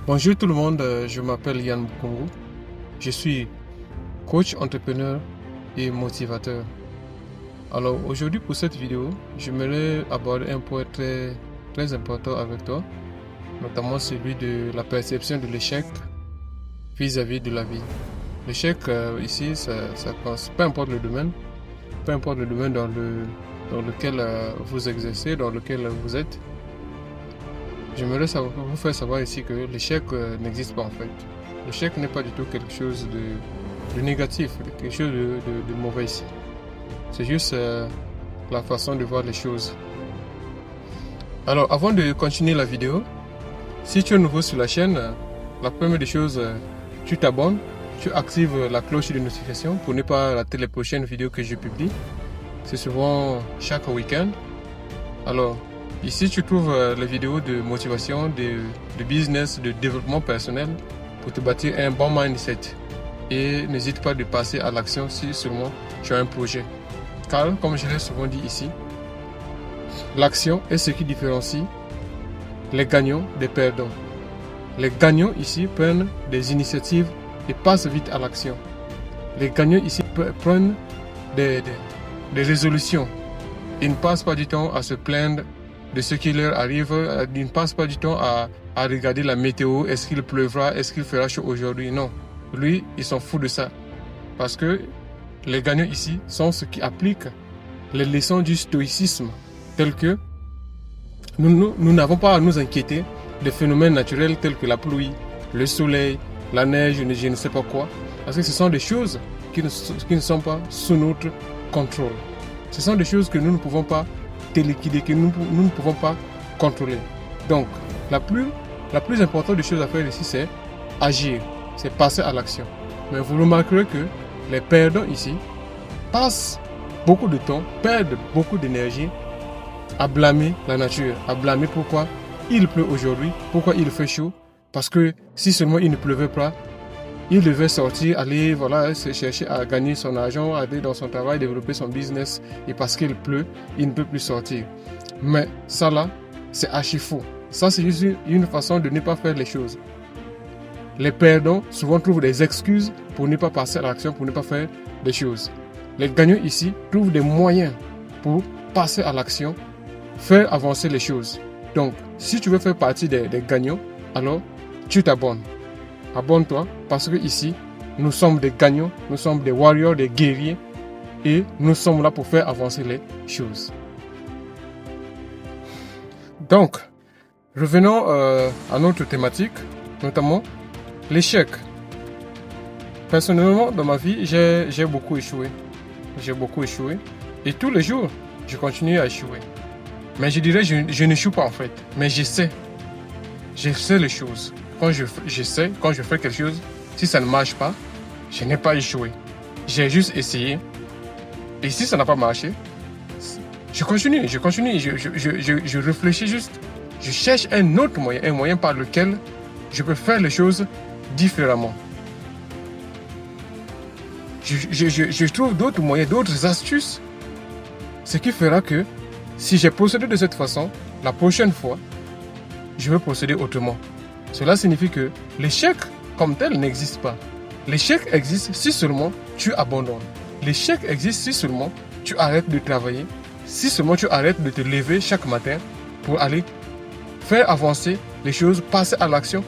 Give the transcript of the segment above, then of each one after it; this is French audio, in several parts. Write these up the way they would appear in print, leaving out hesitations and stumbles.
Bonjour tout le monde, je m'appelle Yann Bukungu. Je suis coach, entrepreneur et motivateur. Alors aujourd'hui pour cette vidéo, j'aimerais aborder un point très important avec toi, notamment celui de la perception de l'échec vis-à-vis de la vie. L'échec ici, ça passe, peu importe le domaine dans lequel vous exercez, dans lequel vous êtes. J'aimerais vous faire savoir ici que l'échec n'existe pas en fait. L'échec n'est pas du tout quelque chose de négatif, quelque chose de mauvais ici. C'est juste la façon de voir les choses. Alors avant de continuer la vidéo, si tu es nouveau sur la chaîne, la première des choses, tu t'abonnes, tu actives la cloche de notification pour ne pas rater les prochaines vidéos que je publie. C'est souvent chaque week-end. Alors, ici, tu trouves les vidéos de motivation, de business, de développement personnel pour te bâtir un bon mindset. Et n'hésite pas de passer à l'action si seulement tu as un projet. Car, comme je l'ai souvent dit ici, l'action est ce qui différencie les gagnants des perdants. Les gagnants ici prennent des initiatives et passent vite à l'action. Les gagnants ici prennent des résolutions. Ils ne passent pas du temps à se plaindre de ce qui leur arrive. Ils ne passent pas du temps à regarder la météo. Est-ce qu'il pleuvra? Est-ce qu'il fera chaud aujourd'hui? Non. Lui, ils s'en fout de ça. Parce que les gagnants ici sont ceux qui appliquent les leçons du stoïcisme. Telles que nous n'avons pas à nous inquiéter des phénomènes naturels tels que la pluie, le soleil, la neige, je ne sais pas quoi. Parce que ce sont des choses qui ne sont pas sous notre contrôle. Ce sont des choses que nous ne pouvons pas téléguider, que nous ne pouvons pas contrôler. Donc, la plus importante des choses à faire ici, c'est agir, c'est passer à l'action. Mais vous remarquerez que les perdants ici passent beaucoup de temps, perdent beaucoup d'énergie à blâmer la nature, à blâmer pourquoi il pleut aujourd'hui, pourquoi il fait chaud. Parce que si seulement il ne pleuvait pas, il devait sortir, aller chercher à gagner son argent, aller dans son travail, développer son business. Et parce qu'il pleut, il ne peut plus sortir. Mais ça là, c'est archi faux. Ça, c'est juste une façon de ne pas faire les choses. Les perdants souvent trouvent des excuses pour ne pas passer à l'action, pour ne pas faire des choses. Les gagnants ici trouvent des moyens pour passer à l'action, faire avancer les choses. Donc, si tu veux faire partie des gagnants, alors tu t'abonnes. Abonne-toi parce que ici, nous sommes des gagnants, nous sommes des warriors, des guerriers et nous sommes là pour faire avancer les choses. Donc, revenons à notre thématique, notamment l'échec. Personnellement, dans ma vie, j'ai beaucoup échoué. J'ai beaucoup échoué et tous les jours, je continue à échouer. Mais je dirais, je n'échoue pas en fait, mais j'essaie les choses. Quand je fais quelque chose, si ça ne marche pas, je n'ai pas échoué. J'ai juste essayé. Et si ça n'a pas marché, je continue, je réfléchis juste. Je cherche un autre moyen, un moyen par lequel je peux faire les choses différemment. Je trouve d'autres moyens, d'autres astuces. Ce qui fera que si j'ai procédé de cette façon, la prochaine fois, je vais procéder autrement. Cela signifie que l'échec comme tel n'existe pas. L'échec existe si seulement tu abandonnes. L'échec existe si seulement tu arrêtes de travailler, si seulement tu arrêtes de te lever chaque matin pour aller faire avancer les choses, passer à l'action.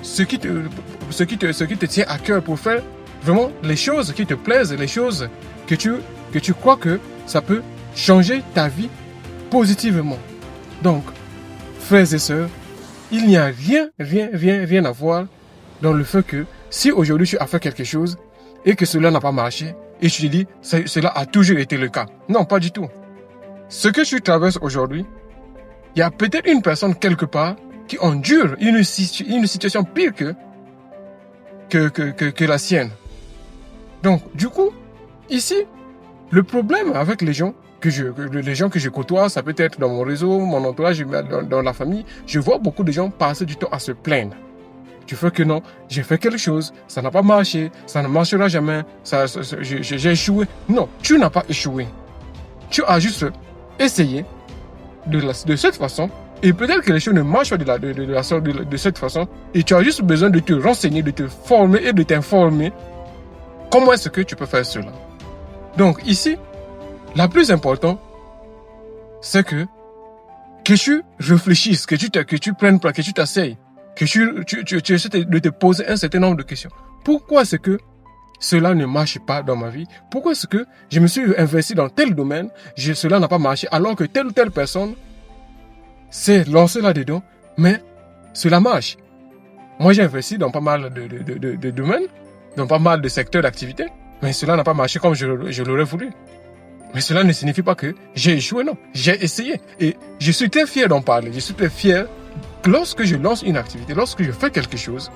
Ce qui te tient à cœur pour faire vraiment les choses qui te plaisent, les choses que tu crois que ça peut changer ta vie positivement. Donc, frères et sœurs, il n'y a rien à voir dans le fait que si aujourd'hui tu as fait quelque chose et que cela n'a pas marché et tu te dis cela a toujours été le cas. Non, pas du tout. Ce que tu traverses aujourd'hui, il y a peut-être une personne quelque part qui endure une situation pire que la sienne. Donc, du coup, ici, le problème avec les gens que je côtoie, ça peut être dans mon réseau, mon entourage, dans la famille, je vois beaucoup de gens passer du temps à se plaindre. Tu fais que non, j'ai fait quelque chose, ça n'a pas marché, ça ne marchera jamais, j'ai échoué. Non, tu n'as pas échoué. Tu as juste essayé de cette façon Et peut-être que les choses ne marchent pas de cette façon. Et tu as juste besoin de te renseigner, de te former et de t'informer. Comment est-ce que tu peux faire cela? Donc ici, la plus importante, c'est que tu réfléchisses, que tu prennes place, que tu t'asseyes, que tu essaies de te poser un certain nombre de questions. Pourquoi est-ce que cela ne marche pas dans ma vie? Pourquoi est-ce que je me suis investi dans tel domaine, cela n'a pas marché, alors que telle ou telle personne s'est lancée là-dedans, mais cela marche? Moi, j'ai investi dans pas mal de domaines, dans pas mal de secteurs d'activité, mais cela n'a pas marché comme je l'aurais voulu. Mais cela ne signifie pas que j'ai échoué, non. J'ai essayé. Et je suis très fier d'en parler. Je suis très fier que lorsque je lance une activité, lorsque je fais quelque chose,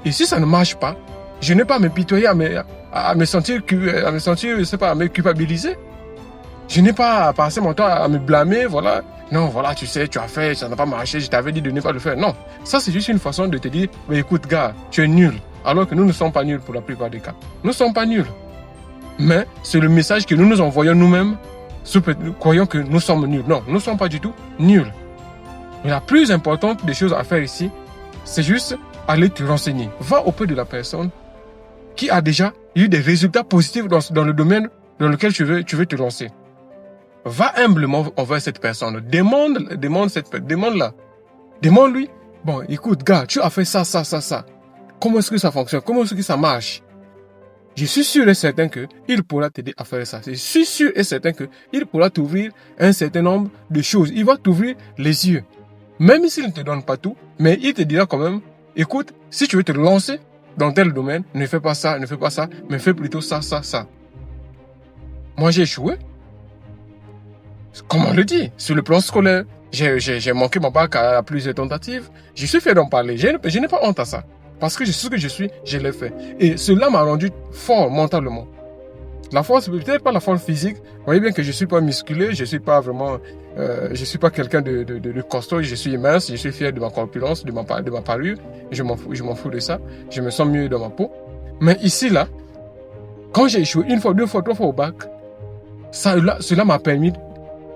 et si ça ne marche pas, je n'ai pas à me pitoyer, à me sentir, je sais pas, à me culpabiliser. Je n'ai pas à passer mon temps à me blâmer, voilà. Non, voilà, tu sais, tu as fait, ça n'a pas marché, je t'avais dit de ne pas le faire. Non, ça c'est juste une façon de te dire, mais écoute, gars, tu es nul. Alors que nous ne sommes pas nuls pour la plupart des cas. Nous ne sommes pas nuls. Mais c'est le message que nous nous envoyons nous-mêmes, croyons que nous sommes nuls. Non, nous ne sommes pas du tout nuls. Mais la plus importante des choses à faire ici, c'est juste aller te renseigner. Va auprès de la personne qui a déjà eu des résultats positifs dans le domaine dans lequel tu veux te lancer. Va humblement envers cette personne. Demande-la. Demande-lui, bon, écoute, gars, tu as fait ça. Comment est-ce que ça fonctionne? Comment est-ce que ça marche? Je suis sûr et certain qu'il pourra t'aider à faire ça. Je suis sûr et certain qu'il pourra t'ouvrir un certain nombre de choses. Il va t'ouvrir les yeux. Même s'il ne te donne pas tout, mais il te dira quand même, écoute, si tu veux te lancer dans tel domaine, ne fais pas ça, mais fais plutôt ça. Moi, j'ai échoué. Comme on le dit, sur le plan scolaire, j'ai manqué mon bac à plusieurs tentatives. Je suis fier d'en parler. Je n'ai pas honte à ça. Parce que je sais ce que je suis, je l'ai fait. Et cela m'a rendu fort mentalement. La force, peut-être pas la force physique. Vous voyez bien que je suis pas musculé, je suis pas vraiment, je suis pas quelqu'un de costaud, je suis mince, je suis fier de ma corpulence, de ma parure. Je m'en fous de ça. Je me sens mieux dans ma peau. Mais ici, là, quand j'ai échoué une fois, deux fois, trois fois au bac, cela m'a permis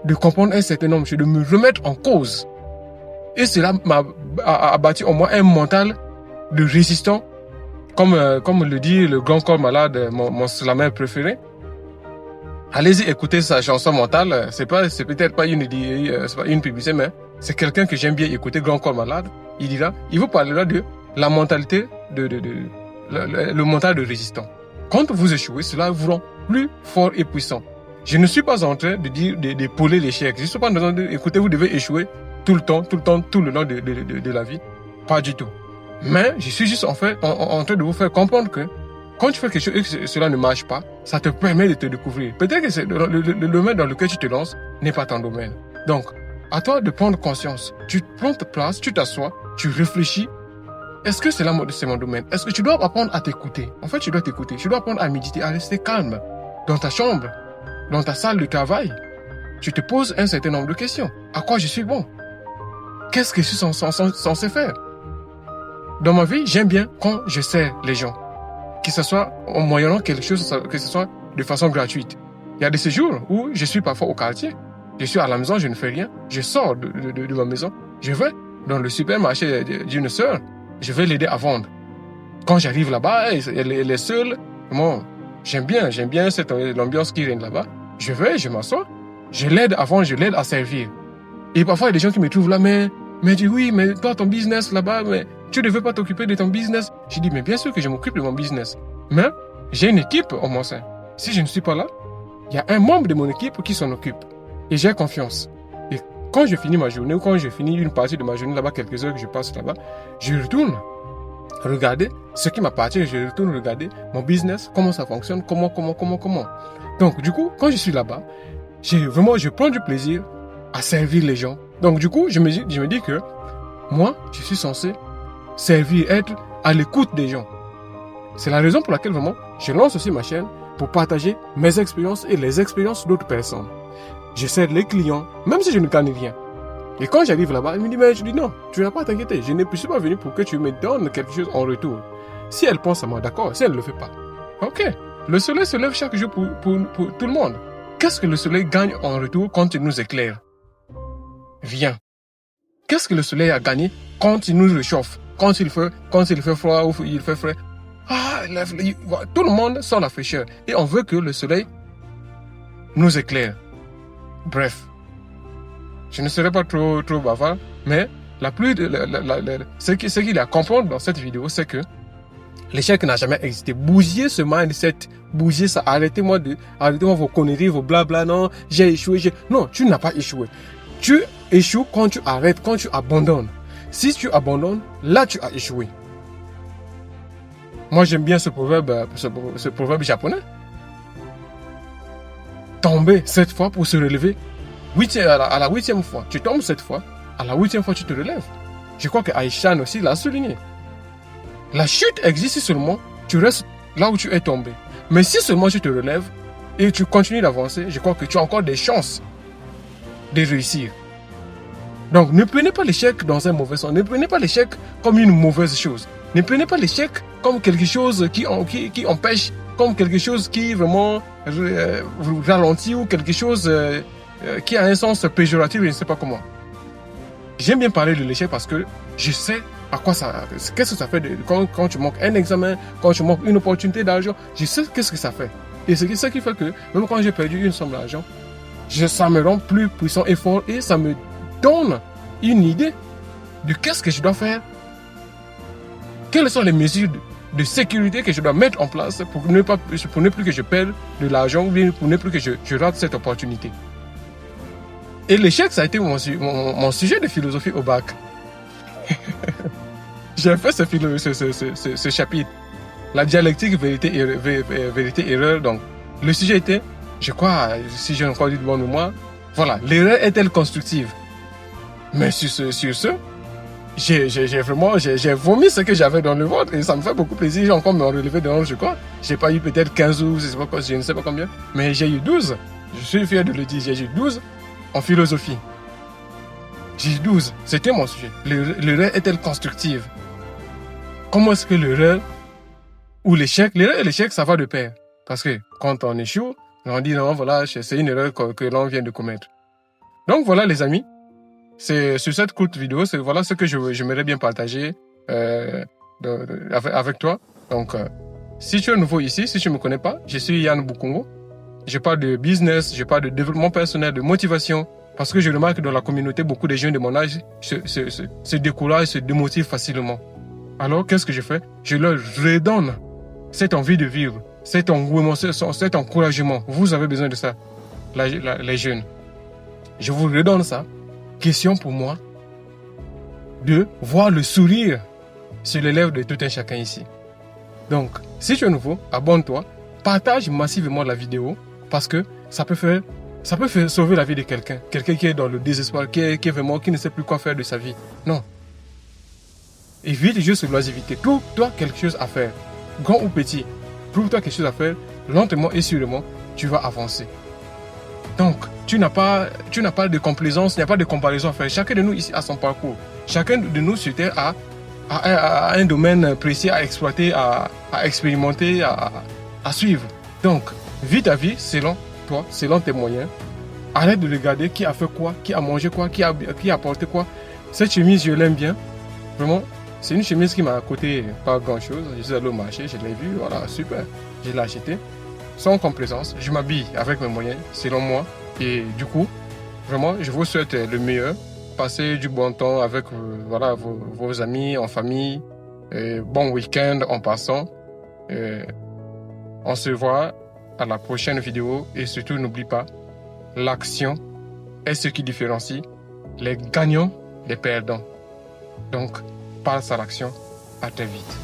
de comprendre un certain nombre de choses, de me remettre en cause. Et cela a bâti en moi un mental de résistant, comme le dit le grand corps malade, mon slammer préféré. Allez-y écouter sa chanson mentale. C'est peut-être pas une publicité, mais c'est quelqu'un que j'aime bien écouter, grand corps malade. Il vous parlera de la mentalité le mental de résistant. Quand vous échouez, cela vous rend plus fort et puissant. Je ne suis pas en train de dire d'épauler l'échec. Je ne suis pas en train de dire, écoutez, vous devez échouer tout le long de la vie. Pas du tout. Mais je suis juste en train de vous faire comprendre que quand tu fais quelque chose et que cela ne marche pas, ça te permet de te découvrir. Peut-être que le domaine dans lequel tu te lances n'est pas ton domaine. Donc, à toi de prendre conscience. Tu prends ta place, tu t'assois, tu réfléchis. Est-ce que c'est mon domaine? Est-ce que tu dois apprendre à t'écouter? En fait, tu dois t'écouter. Tu dois apprendre à méditer, à rester calme dans ta chambre, dans ta salle de travail. Tu te poses un certain nombre de questions. À quoi je suis bon? Qu'est-ce que je suis censé faire? Dans ma vie, j'aime bien quand je sers les gens. Que ce soit en moyennant quelque chose, que ce soit de façon gratuite. Il y a des séjours où je suis parfois au quartier. Je suis à la maison, je ne fais rien. Je sors de ma maison. Je vais dans le supermarché d'une sœur. Je vais l'aider à vendre. Quand j'arrive là-bas, elle est seule. Bon, j'aime bien l'ambiance qui règne là-bas. Je vais, je m'assois. Je l'aide à vendre, je l'aide à servir. Et parfois, il y a des gens qui me trouvent là, mais dis oui, mais toi, ton business là-bas, mais tu ne veux pas t'occuper de ton business. Je dis, mais bien sûr que je m'occupe de mon business. Mais j'ai une équipe au moins ça. Si je ne suis pas là, il y a un membre de mon équipe qui s'en occupe. Et j'ai confiance. Et quand je finis ma journée ou quand je finis une partie de ma journée là-bas, quelques heures que je passe là-bas, je retourne regarder ce qui m'appartient. Je retourne regarder mon business, comment ça fonctionne, comment. Donc, du coup, quand je suis là-bas, je prends du plaisir à servir les gens. Donc, du coup, je me dis que moi, je suis censé servir, être à l'écoute des gens. C'est la raison pour laquelle vraiment, je lance aussi ma chaîne pour partager mes expériences et les expériences d'autres personnes. Je sers les clients, même si je ne gagne rien. Et quand j'arrive là-bas, il me dit, mais je dis non, tu n'as pas à t'inquiéter. Je ne suis pas venu pour que tu me donnes quelque chose en retour. Si elle pense à moi, d'accord. Si elle ne le fait pas, ok. Le soleil se lève chaque jour pour tout le monde. Qu'est-ce que le soleil gagne en retour quand il nous éclaire? Rien. Qu'est-ce que le soleil a gagné quand il nous réchauffe, quand il fait froid ou il fait frais? Tout le monde sent la fraîcheur. Et on veut que le soleil nous éclaire. Bref. Je ne serai pas trop bavard, mais ce qu'il y a à comprendre dans cette vidéo, c'est que l'échec n'a jamais existé. Bougez ce mindset, bougez ça, arrêtez-moi vos conneries, vos blabla, non, j'ai échoué, non, tu n'as pas échoué. Tu échoues quand tu arrêtes, quand tu abandonnes. Si tu abandonnes, là tu as échoué. Moi j'aime bien ce proverbe japonais. Tomber 7 fois pour se relever. À la 8e fois, tu tombes 7 fois, à la 8e fois, tu te relèves. Je crois que Aïchan aussi l'a souligné. La chute existe si seulement tu restes là où tu es tombé. Mais si seulement tu te relèves et tu continues d'avancer, je crois que tu as encore des chances de réussir. Donc, ne prenez pas l'échec dans un mauvais sens. Ne prenez pas l'échec comme une mauvaise chose. Ne prenez pas l'échec comme quelque chose qui empêche, comme quelque chose qui vraiment vous ralentit ou quelque chose qui a un sens péjoratif, je ne sais pas comment. J'aime bien parler de l'échec parce que je sais à quoi ça, qu'est-ce que ça fait quand tu manques un examen, quand tu manques une opportunité d'argent, je sais qu'est-ce que ça fait. Et c'est ce qui fait que même quand j'ai perdu une somme d'argent, ça me rend plus puissant et fort et ça me donne une idée de qu'est-ce que je dois faire. Quelles sont les mesures de sécurité que je dois mettre en place pour ne plus que je perde de l'argent ou bien pour ne plus que je rate cette opportunité. Et l'échec, ça a été mon sujet de philosophie au bac. J'ai fait ce chapitre. La dialectique vérité-erreur. Donc, le sujet était, je crois, si j'ai encore dit de bonne mémoire, voilà, l'erreur est-elle constructive? Mais sur ce, j'ai vomi ce que j'avais dans le ventre et ça me fait beaucoup plaisir. J'ai encore me relevé de je crois. J'ai pas eu peut-être 15 ou je ne sais pas combien, mais j'ai eu 12. Je suis fier de le dire, j'ai eu 12 en philosophie. J'ai eu 12, c'était mon sujet. L'erreur est-elle constructive? Comment est-ce que l'erreur ou l'échec, l'erreur et l'échec, ça va de pair. Parce que quand on échoue, on dit non, voilà, c'est une erreur que l'on vient de commettre. Donc voilà les amis, c'est sur cette courte vidéo, voilà ce que j'aimerais bien partager avec toi. Donc, si tu es nouveau ici, si tu ne me connais pas, je suis Yann Bukungo. Je parle de business, je parle de développement personnel, de motivation, parce que je remarque que dans la communauté, beaucoup de jeunes de mon âge se découragent, se démotivent facilement. Alors, qu'est-ce que je fais? Je leur redonne cette envie de vivre, cet engouement, cet encouragement. Vous avez besoin de ça, les jeunes. Je vous redonne ça. Question pour moi de voir le sourire sur les lèvres de tout un chacun ici. Donc, si tu es nouveau, abonne-toi, partage massivement la vidéo parce que ça peut sauver la vie de quelqu'un. Quelqu'un qui est dans le désespoir, qui ne sait plus quoi faire de sa vie. Non. Évite juste l'oisiveté. Trouve-toi quelque chose à faire. Grand ou petit. Trouve-toi quelque chose à faire. Lentement et sûrement, tu vas avancer. Donc, tu n'as pas de complaisance, il n'y a pas de comparaison à faire. Chacun de nous ici a son parcours. Chacun de nous sur Terre a un domaine précis à exploiter, à expérimenter, à suivre. Donc, vis ta vie selon toi, selon tes moyens. Arrête de regarder qui a fait quoi, qui a mangé quoi, qui a apporté quoi. Cette chemise, je l'aime bien. Vraiment, c'est une chemise qui m'a coûté pas grand-chose. Je suis allé au marché, je l'ai vue, voilà, super. Je l'ai achetée. Sans complaisance, je m'habille avec mes moyens, selon moi. Et du coup, vraiment, je vous souhaite le meilleur. Passez du bon temps avec voilà, vos amis, en famille. Bon week-end en passant. On se voit à la prochaine vidéo. Et surtout, n'oublie pas, l'action est ce qui différencie les gagnants des perdants. Donc, passe à l'action. À très vite.